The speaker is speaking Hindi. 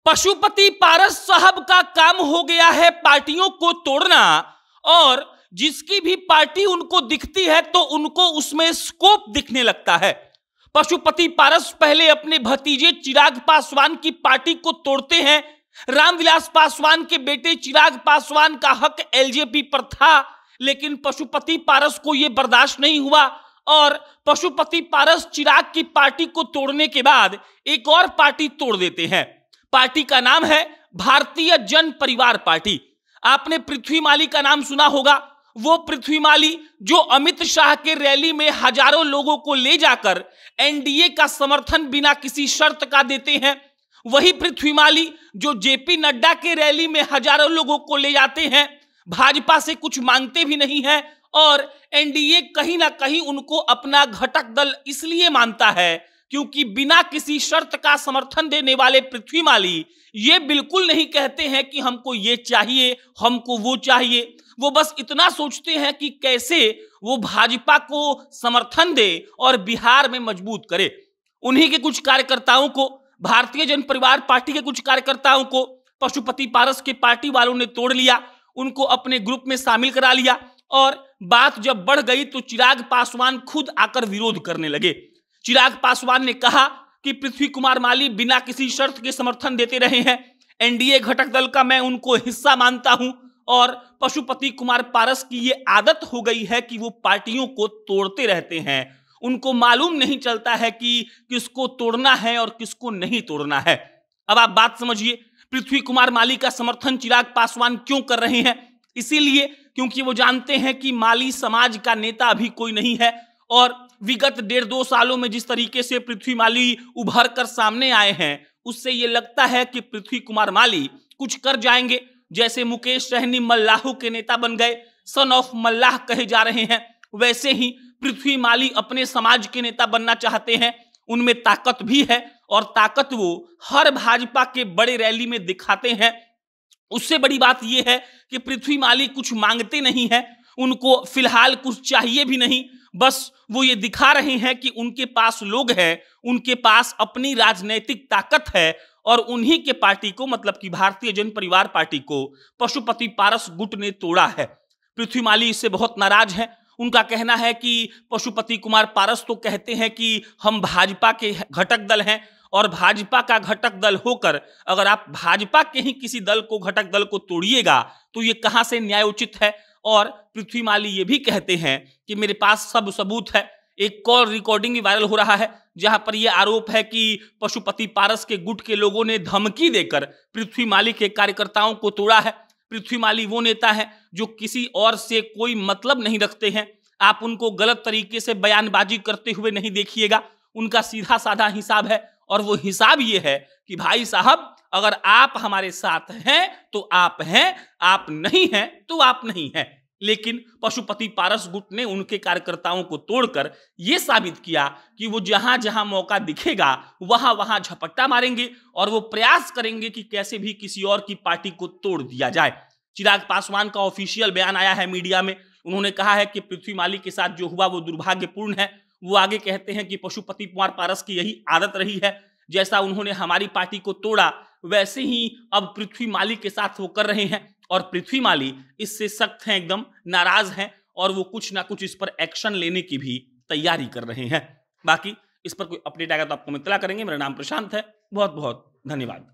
पशुपति पारस साहब का काम हो गया है पार्टियों को तोड़ना, और जिसकी भी पार्टी उनको दिखती है तो उनको उसमें स्कोप दिखने लगता है। पशुपति पारस पहले अपने भतीजे चिराग पासवान की पार्टी को तोड़ते हैं। रामविलास पासवान के बेटे चिराग पासवान का हक एलजेपी पर था, लेकिन पशुपति पारस को यह बर्दाश्त नहीं हुआ और पशुपति पारस चिराग की पार्टी को तोड़ने के बाद एक और पार्टी तोड़ देते हैं। पार्टी का नाम है भारतीय जन परिवार पार्टी। आपने पृथ्वीमाली का नाम सुना होगा। वो पृथ्वीमाली जो अमित शाह के रैली में हजारों लोगों को ले जाकर एनडीए का समर्थन बिना किसी शर्त का देते हैं। वही पृथ्वीमाली जो जेपी नड्डा के रैली में हजारों लोगों को ले जाते हैं, भाजपा से कुछ मांगते भी नहीं है, और एनडीए कहीं ना कहीं उनको अपना घटक दल इसलिए मानता है क्योंकि बिना किसी शर्त का समर्थन देने वाले पृथ्वीमाली ये बिल्कुल नहीं कहते हैं कि हमको ये चाहिए, हमको वो चाहिए। वो बस इतना सोचते हैं कि कैसे वो भाजपा को समर्थन दे और बिहार में मजबूत करे। उन्हीं के कुछ कार्यकर्ताओं को, भारतीय जन परिवार पार्टी के कुछ कार्यकर्ताओं को पशुपति पारस के पार्टी वालों ने तोड़ लिया, उनको अपने ग्रुप में शामिल करा लिया, और बात जब बढ़ गई तो चिराग पासवान खुद आकर विरोध करने लगे। चिराग पासवान ने कहा कि पृथ्वी कुमार माली बिना किसी शर्त के समर्थन देते रहे हैं, एनडीए घटक दल का मैं उनको हिस्सा मानता हूं, और पशुपति कुमार पारस की ये आदत हो गई है कि वो पार्टियों को तोड़ते रहते हैं। उनको मालूम नहीं चलता है कि किसको तोड़ना है और किसको नहीं तोड़ना है। अब आप बात समझिए, पृथ्वी कुमार माली का समर्थन चिराग पासवान क्यों कर रहे हैं? इसीलिए क्योंकि वो जानते हैं कि माली समाज का नेता अभी कोई नहीं है, और विगत 1.5-2 सालों में जिस तरीके से पृथ्वी माली उभर कर सामने आए हैं, उससे ये लगता है कि पृथ्वी कुमार माली कुछ कर जाएंगे। जैसे मुकेश सहनी मल्लाहों के नेता बन गए, सन ऑफ मल्लाह कहे जा रहे हैं, वैसे ही पृथ्वी माली अपने समाज के नेता बनना चाहते हैं। उनमें ताकत भी है, और ताकत वो हर भाजपा के बड़े रैली में दिखाते हैं। उससे बड़ी बात यह है कि पृथ्वी माली कुछ मांगते नहीं है, उनको फिलहाल कुछ चाहिए भी नहीं, बस वो ये दिखा रहे हैं कि उनके पास लोग हैं, उनके पास अपनी राजनीतिक ताकत है, और उन्हीं के पार्टी को, मतलब कि भारतीय जन परिवार पार्टी को पशुपति पारस गुट ने तोड़ा है। पृथ्वी माली इससे बहुत नाराज हैं। उनका कहना है कि पशुपति कुमार पारस तो कहते हैं कि हम भाजपा के घटक दल हैं, और भाजपा का घटक दल होकर अगर आप भाजपा के ही किसी दल को, घटक दल को तोड़िएगा तो ये कहां से न्यायोचित है। और पृथ्वी माली ये भी कहते हैं कि मेरे पास सब सबूत है। एक कॉल रिकॉर्डिंग भी वायरल हो रहा है जहां पर यह आरोप है कि पशुपति पारस के गुट के लोगों ने धमकी देकर पृथ्वी माली के कार्यकर्ताओं को तोड़ा है। पृथ्वी माली वो नेता है जो किसी और से कोई मतलब नहीं रखते हैं। आप उनको गलत तरीके से बयानबाजी करते हुए नहीं देखिएगा। उनका सीधा साधा हिसाब है, और वो हिसाब ये है कि भाई साहब, अगर आप हमारे साथ हैं तो आप हैं, आप नहीं हैं तो आप नहीं हैं। लेकिन पशुपति पारस गुट ने उनके कार्यकर्ताओं को तोड़कर यह साबित किया कि वो जहां जहां मौका दिखेगा वहां वहां झपट्टा मारेंगे, और वो प्रयास करेंगे कि कैसे भी किसी और की पार्टी को तोड़ दिया जाए। चिराग पासवान का ऑफिशियल बयान आया है मीडिया में। उन्होंने कहा है कि पृथ्वी माली के साथ जो हुआ वो दुर्भाग्यपूर्ण है। वो आगे कहते हैं कि पशुपति कुमार पारस की यही आदत रही है, जैसा उन्होंने हमारी पार्टी को तोड़ा वैसे ही अब पृथ्वी माली के साथ वो कर रहे हैं, और पृथ्वी माली इससे सख्त हैं, एकदम नाराज हैं, और वो कुछ ना कुछ इस पर एक्शन लेने की भी तैयारी कर रहे हैं। बाकी इस पर कोई अपडेट आएगा तो आपको हम इत्तला करेंगे। मेरा नाम प्रशांत है। बहुत बहुत धन्यवाद।